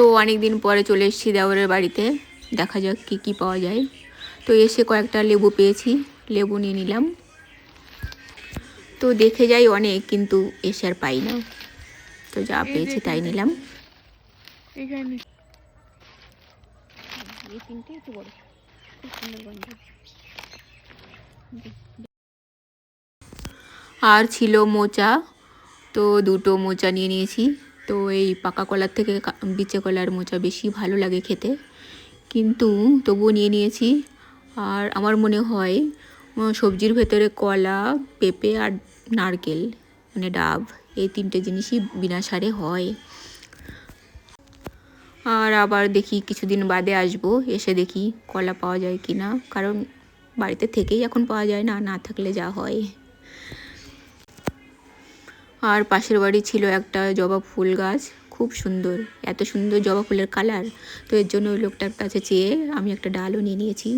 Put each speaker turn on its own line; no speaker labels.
তো অনেক দিন পরে চলে এসেছি দেওরের বাড়িতে, দেখা যাক কি কি পাওয়া যায়। তো এসে কয়েকটা লেবু পেয়েছি, লেবু নিয়ে নিলাম। তো দেখে যাই অনেক, কিন্তু এসে আর পাই না, তো যা পেয়েছি তাই নিলাম। আর ছিল মোচা, তো দুটো মোচা নিয়ে নিয়েছি। তো এই পাকা কলার থেকে বিচে কলার মোচা বেশি ভালো লাগে খেতে, কিন্তু তবুও নিয়ে নিয়েছি। আর আমার মনে হয় সবজির ভেতরে কলা, পেঁপে আর নারকেল মানে ডাব, এই তিনটে জিনিসই বিনা সারে হয়। আর আবার দেখি কিছুদিন বাদে আসবো, এসে দেখি কলা পাওয়া যায় কি না, কারণ বাড়িতে থেকেই এখন পাওয়া যায় না, না থাকলে যা হয়। আর পাশের বাড়ি ছিল একটা জবা ফুল গাছ, খুব সুন্দর, এত সুন্দর জবা ফুলের কালার। তো এর জন্য ওই লোকটার কাছে চেয়ে আমি একটা ডালও নিয়ে নিয়েছি।